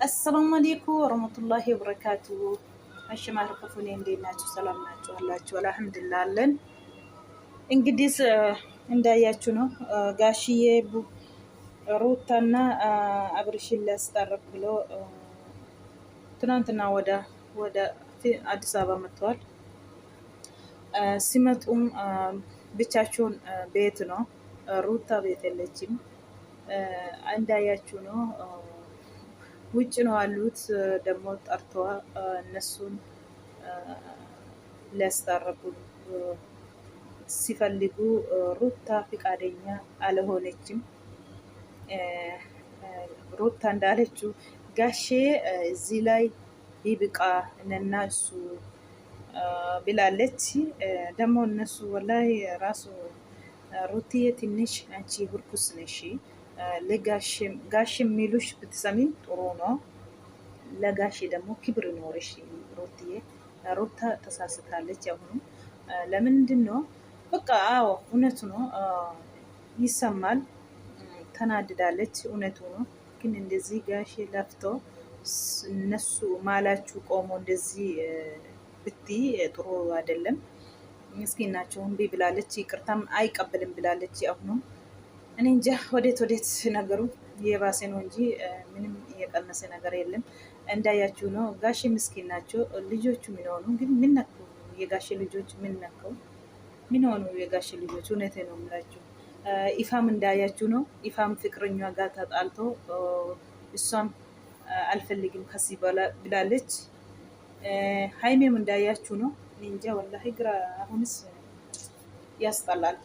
አሰላሙ አለይኩም ወረህመቱላሂ ወበረካቱ። አሽማርከፉኔ እንዴት ናችሁ? ሰላም ናችሁ አላችሁ? አልሐምዱሊላህ አለን። እንግዲህ እንዳያችሁ ነው ጋሽዬ ሩታና አብርሽን ሊያስታርቅ ብሎ ትናንትና ወደ አዲስ አበባ መጥተዋል። ሲመጡም ብቻቸውን ቤት ነው፣ ሩታ ቤት የለችም። እንዳያችሁ ነው ውጭ ነው ያሉት። ደግሞ ጠርተዋ እነሱን ሊያስታርቁ ሲፈልጉ ሩታ ፍቃደኛ አልሆነችም። ሩታ እንዳለችው ጋሼ እዚህ ላይ ይብቃ እና እሱ ብላለች። ደግሞ እነሱ ወላሂ ራሱ ሩትዬ ትንሽ አንቺ ሁርኩስ ነሽ፣ ለጋሽ የሚሉሽ ብትሰሚን ጥሩ ነው። ለጋሽ ደግሞ ክብር ኖርሽ ሩትዬ። ሩታ ተሳስታለች። አሁኑ ለምንድን ነው በቃ አዎ እውነቱ ነው፣ ይሰማል። ተናድዳለች፣ እውነቱ ነው። ግን እንደዚህ ጋሽ ለፍቶ እነሱ ማላችሁ ቆሞ እንደዚህ ብቲ ጥሩ አይደለም። ምስኪን ናቸው። እምቢ ብላለች፣ ይቅርታም አይቀበልም ብላለች። አሁኑም እኔ እንጃ ወዴት ነገሩ የባሰ ነው እንጂ ምንም የቀነሰ ነገር የለም። እንዳያችሁ ነው። ጋሽ ምስኪን ናቸው። ልጆቹ ምን ሆኑ ግን? ምን ነኩ? የጋሽ ልጆች ምን ነከው? ምን ሆኑ የጋሽ ልጆች? እውነቴ ነው የምላችሁ። ኢፋም እንዳያችሁ ነው። ኢፋም ፍቅረኛ ጋር ተጣልቶ እሷም አልፈልግም ከዚህ በኋላ ብላለች። ሀይሜም እንዳያችሁ ነው። እንጃ ወላሂ ግራ አሁንስ ያስጠላል።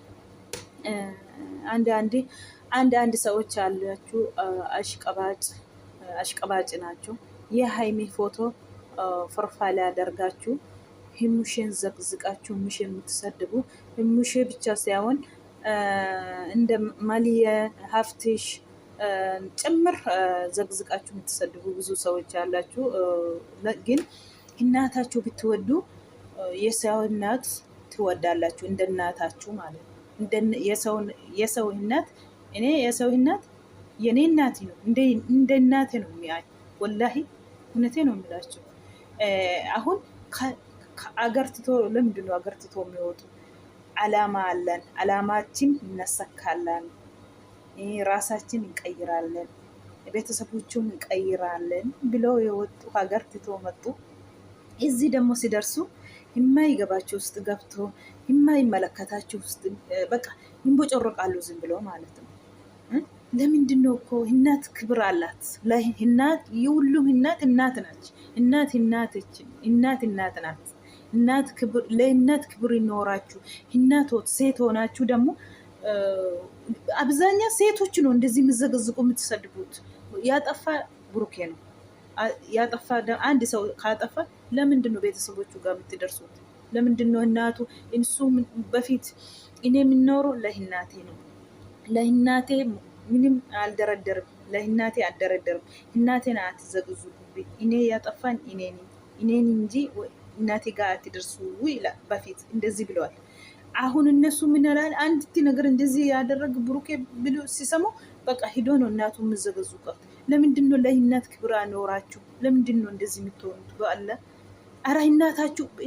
አንድ ሰዎች አላችሁ አሽቀባጭ ናቸው። የሀይሜ ፎቶ ፕሮፋይል ያደርጋችሁ ህሙሽን ዘቅዝቃችሁ ሙሽን የምትሰድቡ ህሙሽ ብቻ ሳይሆን እንደ ማሊየ ሀፍትሽ ጭምር ዘቅዝቃችሁ የምትሰድቡ ብዙ ሰዎች ያላችሁ። ግን እናታችሁ ብትወዱ የሰው እናት ትወዳላችሁ፣ እንደ እናታችሁ ማለት ነው። የሰው እናት እኔ የሰው እናት የኔ እናት ነው፣ እንደ እናቴ ነው የሚያይ። ወላሂ እውነቴ ነው የሚላቸው። አሁን አገር ትቶ ለምንድን ነው አገር ትቶ የሚወጡ? አላማ አለን፣ አላማችን እነሰካለን፣ ራሳችን እንቀይራለን፣ ቤተሰቦቹን እንቀይራለን ብለው የወጡ ሀገር ትቶ መጡ። እዚህ ደግሞ ሲደርሱ የማይገባቸው ውስጥ ገብቶ የማይመለከታቸው ውስጥ በቃ ይንቦጨረቃሉ ዝም ብሎ ማለት ነው። ለምንድን ነው እኮ እናት ክብር አላት። እናት የሁሉም እናት ናች። እናት ናት። ለእናት ክብር ይኖራችሁ። ሴት ሆናችሁ ደግሞ አብዛኛ ሴቶች ነው እንደዚህ የምዘገዝቁ የምትሰድቡት። ያጠፋ ብሩኬ ነው ያጠፋ። አንድ ሰው ካጠፋ ለምንድን ነው ቤተሰቦቹ ጋር የምትደርሱት? ለምንድን ነው እናቱ እሱ በፊት እኔ የምኖረው ለእናቴ ነው፣ ለእናቴ ምንም አልደረደርም፣ ለእናቴ አልደረደርም። እናቴን አትዘግዙብኝ፣ እኔ ያጠፋኝ እኔን እንጂ እናቴ ጋር አትደርሱ ይላል። በፊት እንደዚህ ብለዋል። አሁን እነሱ ምን ይላል? አንዲት ነገር እንደዚህ ያደረግ ብሩኬ ብሎ ሲሰሙ በቃ ሂዶ ነው እናቱ የምዘገዙበት። ለምንድን ነው ለእናት ክብር አኖራችሁ? ለምንድን ነው እንደዚህ የምትሆኑት? በአለ አረ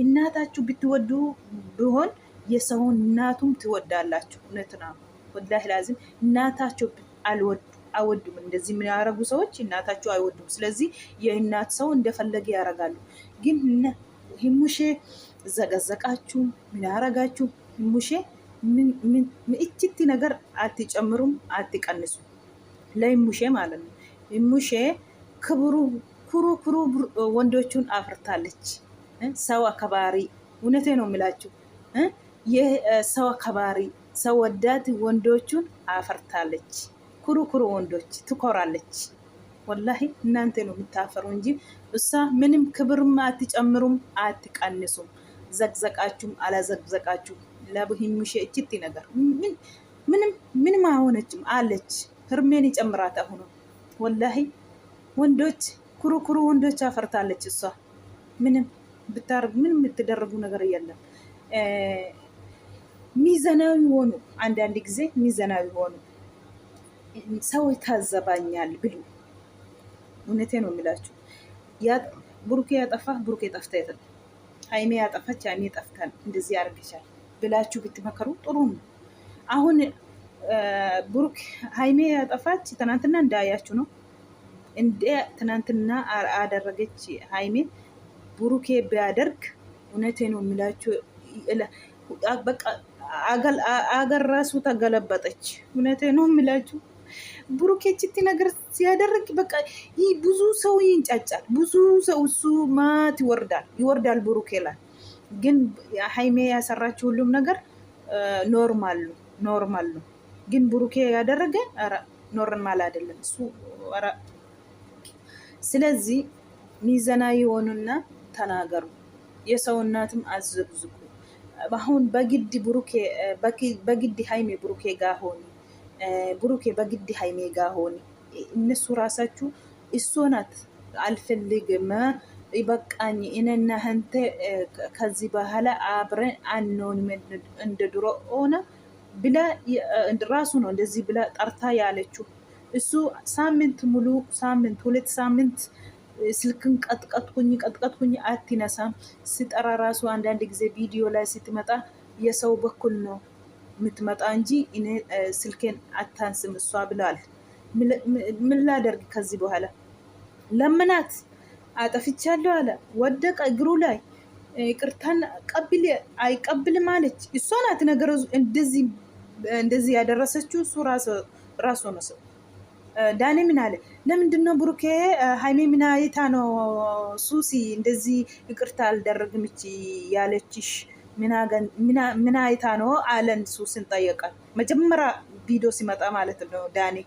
እናታችሁ ብትወዱ ቢሆን የሰውን እናቱም ትወዳላችሁ። እውነት ነው ወላሂ ላዚም። እናታቸው አይወዱም። እንደዚህ ምን ያደረጉ ሰዎች እናታቸው አይወዱም። ስለዚህ የእናት ሰው እንደፈለገ ያደርጋሉ። ግን ህሙሼ ዘቀዘቃችሁ፣ ምን ያደረጋችሁ? ህሙሼ እችቲ ነገር አትጨምሩም አትቀንሱ። ለህሙሼ ማለት ነው። ህሙሼ ኩሩ ወንዶቹን አፍርታለች። ሰው አከባሪ፣ እውነቴ ነው የሚላችሁ። የሰው አከባሪ ሰው ወዳት ወንዶቹን አፈርታለች። ኩሩ ወንዶች ትኮራለች። ወላሂ እናንተ ነው የምታፈሩ እንጂ እሷ ምንም ክብርም አትጨምሩም አትቀንሱም። ዘቅዘቃችሁም አላዘቅዘቃችሁም ለህሙሼ እችቲ ነገር ምንም አልሆነችም አለች። ህርሜን ይጨምራት አሁኑ ወላሂ ወንዶች ኩሩ ወንዶች አፈርታለች። እሷ ምንም ብታረግ ምንም የምትደረጉ ነገር የለም። ሚዘናዊ ሆኑ። አንዳንድ ጊዜ ሚዘናዊ ሆኑ። ሰው ይታዘባኛል ብሉ። እውነቴ ነው የሚላችሁ። ብሩኬ ያጠፋ ብሩኬ ጠፍታ የለም። ሀይሜ ያጠፋች ሀይሜ ጠፍታል፣ እንደዚህ ያደርግሻል ብላችሁ ብትመከሩ ጥሩ ነው። አሁን ብሩክ ሀይሜ ያጠፋች ትናንትና እንዳያችሁ ነው። እንደ ትናንትና አደረገች ሀይሜ። ብሩኬ ቢያደርግ እውነቴ ነው የሚላችሁ በቃ አገር ራሱ ተገለበጠች። እውነቴ ነው የሚላችሁ ብሩኬ ችቲ ነገር ሲያደርግ በቃ ይህ ብዙ ሰው ይንጫጫል። ብዙ ሰው እሱ ማት ይወርዳል ብሩኬ ላይ። ግን ሀይሜ ያሰራችው ሁሉም ነገር ኖርማል ነው። ግን ብሩኬ ያደረገ ኖርማል አይደለም እሱ። ስለዚህ ሚዛናዊ የሆኑና ተናገሩ። የሰው እናትም አዘብዝቁ። አሁን በግድ ሀይሜ ብሩኬ ጋር ሆኒ፣ ብሩኬ በግድ ሀይሜ ጋር ሆኒ። እነሱ ራሳችሁ እሱ ናት አልፈልግም ይበቃኝ እኔና አንተ ከዚህ በኋላ አብረን አንሆንም እንደ ድሮ ሆነ ብላ ራሱ ነው እንደዚህ ብላ ጠርታ ያለችው። እሱ ሳምንት ሙሉ ሁለት ሳምንት ስልክን ቀጥቀጥኩኝ አትነሳም። ስጠራ ራሱ አንዳንድ ጊዜ ቪዲዮ ላይ ስትመጣ የሰው በኩል ነው የምትመጣ እንጂ እኔ ስልኬን አታንስም እሷ ብላል። ምን ላደርግ ከዚህ በኋላ ለምናት አጠፍቻለሁ አለ። ወደቀ እግሩ ላይ ይቅርታን ቀብል አይቀብልም አለች። እሷ ናት ነገር እንደዚህ ያደረሰችው እሱ ራሱ ነው። ሰው ዳኔ ምን አለ? ለምንድነው ብሩኬ ሀይሜ ምን አይታ ነው ሱሲ እንደዚህ ይቅርታ አልደረግም እቺ ያለችሽ? ምን አይታ ነው አለን። ሱስን ጠየቃል መጀመሪያ ቪዲዮ ሲመጣ ማለት ነው። ዳኔ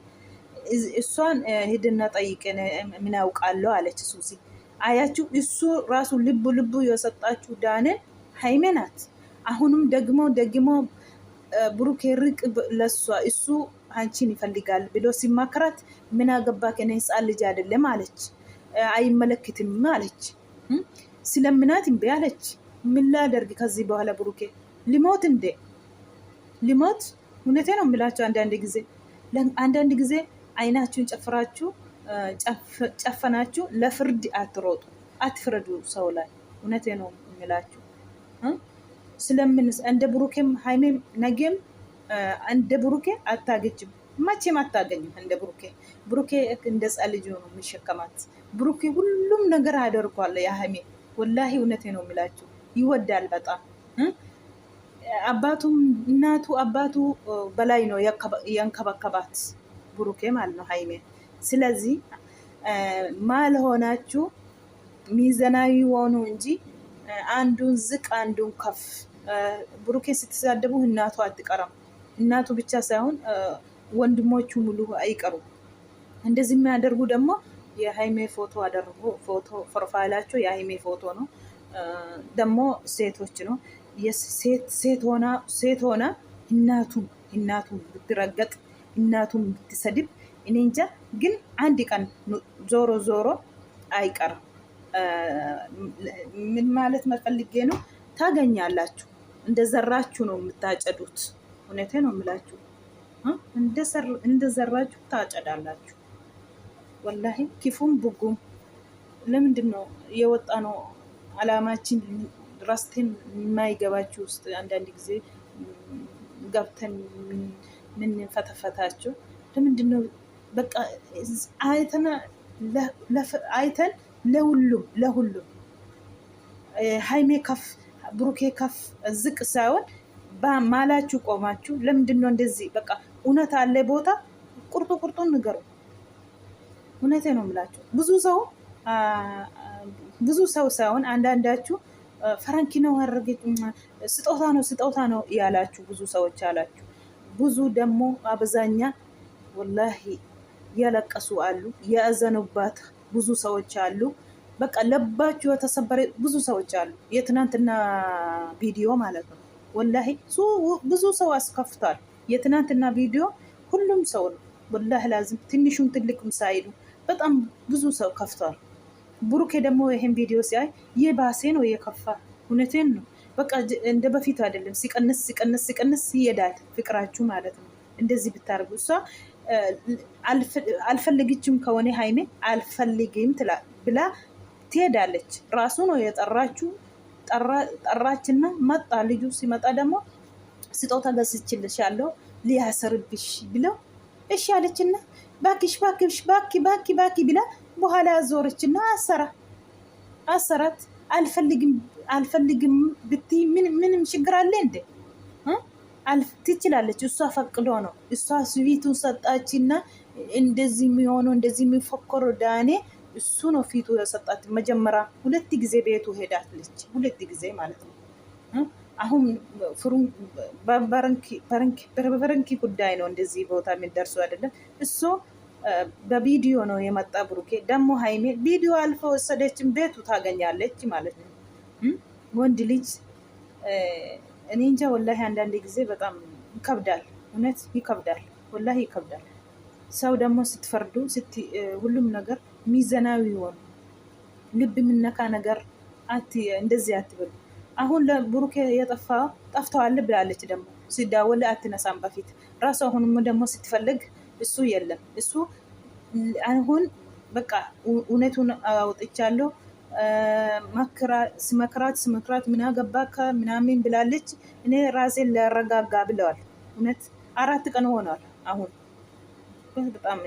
እሷን ሂድና ጠይቀን ምን ያውቃለሁ አለች ሱሲ። አያችሁ እሱ ራሱ ልቡ የሰጣችሁ ዳኔ ሀይሜ ናት። አሁንም ደግሞ ብሩኬ ርቅ ለሷ እሱ አንቺን ይፈልጋል ብሎ ሲማከራት ምን አገባ ከኔ ህፃን ልጅ አይደለም አለች። አይመለከትም አለች። ስለምናት እምቢ አለች። ምን ላደርግ ከዚህ በኋላ ብሩኬ ሊሞት እንዴ? ሊሞት? እውነቴ ነው የምላችሁ። አንዳንድ ጊዜ አይናችሁን ጨፈናችሁ ለፍርድ አትሮጡ፣ አትፍረዱ ሰው ላይ። እውነቴ ነው የምላችሁ። ስለምን እንደ ብሩኬም ሀይሜም ነገም እንደ ብሩኬ አታገኝም፣ መቼም አታገኝም። እንደ ብሩኬ እንደ ሕፃን ልጅ ነው የሚሸከማት። ብሩኬ ሁሉም ነገር አደርጓል የሀይሜ። ወላሂ እውነቴ ነው የሚላችሁ ይወዳል በጣም። እናቱ አባቱ በላይ ነው ያንከባከባት ብሩኬ ማለት ነው ሀይሜ። ስለዚህ ማልሆናችሁ ሚዛናዊ ሆኑ እንጂ አንዱን ዝቅ አንዱን ከፍ። ብሩኬ ስትሳደቡ እናቱ አትቀራም። እናቱ ብቻ ሳይሆን ወንድሞቹ ሙሉ አይቀሩም። እንደዚህ የሚያደርጉ ደግሞ የሀይሜ ፎቶ አደረጉ። ፎቶ ፕሮፋይላቸው የሀይሜ ፎቶ ነው። ደግሞ ሴቶች ነው። ሴት ሆና እናቱን ብትረገጥ እናቱን ብትሰድብ እኔ እንጃ። ግን አንድ ቀን ዞሮ አይቀርም። ምን ማለት መፈልጌ ነው? ታገኛላችሁ። እንደዘራችሁ ነው የምታጨዱት። እውነቴ ነው የምላችሁ። እንደዘራችሁ ታጨዳላችሁ። ወላሂ ኪፉም ቡጉም ለምንድን ነው የወጣ ነው አላማችን ራስቴን የማይገባችሁ ውስጥ አንዳንድ ጊዜ ገብተን ምንፈተፈታቸው ለምንድን ነው? በቃ አይተን ለሁሉም ሀይሜ ከፍ ብሩኬ ከፍ ዝቅ ሳይሆን በማላችሁ ቆማችሁ ለምንድን ነው እንደዚህ? በቃ እውነት አለ ቦታ ቁርጡን ንገሩ። እውነቴ ነው የምላችሁ። ብዙ ሰው ሳይሆን አንዳንዳችሁ ፈረንኪ ነው አረገች ስጦታ ነው ያላችሁ ብዙ ሰዎች አላችሁ። ብዙ ደግሞ አብዛኛ ወላሂ ያለቀሱ አሉ፣ ያዘኑባት ብዙ ሰዎች አሉ። በቃ ለባችሁ የተሰበረ ብዙ ሰዎች አሉ። የትናንትና ቪዲዮ ማለት ነው። ወላሂ ብዙ ሰው አስከፍቷል። የትናንትና ቪዲዮ ሁሉም ሰው ነው ወላሂ ላዝም ትንሹም ትልቅም ሳይሉ በጣም ብዙ ሰው ከፍቷል። ብሩኬ ደግሞ ይሄን ቪዲዮ ሲያይ የባሴ ነው የከፋ። እውነቴን ነው። በቃ እንደ በፊት አይደለም። ሲቀንስ ይሄዳል ፍቅራችሁ ማለት ነው። እንደዚህ ብታርጉ እሷ አልፈልግችም ከሆነ ሀይሜ አልፈልግም ብላ ትሄዳለች። ራሱ ነው የጠራችው። ጠራችና መጣ። ልጁ ሲመጣ ደግሞ ስጦታ ገዝቼልሻለሁ ሊያሰርብሽ ብለው እሺ አለችና ባኪሽ ባኪሽ ባኪ ባኪ ባኪ ብላ በኋላ አዞረችና አሰራት። አልፈልግም ብትይ ምንም ችግር አለ እንዴ? ትችላለች። እሷ ፈቅዶ ነው። እሷ ስዊቱን ሰጣችና እንደዚህ የሚሆነው እንደዚህ የሚፎከረው ዳኔ እሱ ነው ፊቱ የሰጣት። መጀመሪያ 2 ጊዜ ቤቱ ሄዳለች። 2 ጊዜ ማለት ነው። አሁን በረንኪ ጉዳይ ነው እንደዚህ ቦታ የሚደርሱ አይደለም። እሱ በቪዲዮ ነው የመጣ። ብሩኬ ደግሞ ሀይሜ ቪዲዮ አልፎ ወሰደችን ቤቱ ታገኛለች ማለት ነው። ወንድ ልጅ እኔ እንጃ ወላሂ አንዳንድ ጊዜ በጣም ይከብዳል። እውነት ይከብዳል፣ ወላሂ ይከብዳል። ሰው ደግሞ ስትፈርዱ ሁሉም ነገር ሚዘናዊ ሆኑ። ልብ የምነካ ነገር እንደዚህ አትበሉ። አሁን ለብሩኬ ጠፍተዋል ብላለች። ደግሞ ሲዳወል አትነሳም በፊት ራሱ። አሁንም ደግሞ ስትፈልግ እሱ የለም። እሱ አሁን በቃ እውነቱን አውጥቻለሁ ስመክራት ምን አገባካ ምናምን ብላለች። እኔ ራሴን ላረጋጋ ብለዋል። እውነት 4 ቀን ሆኗል። አሁን በጣም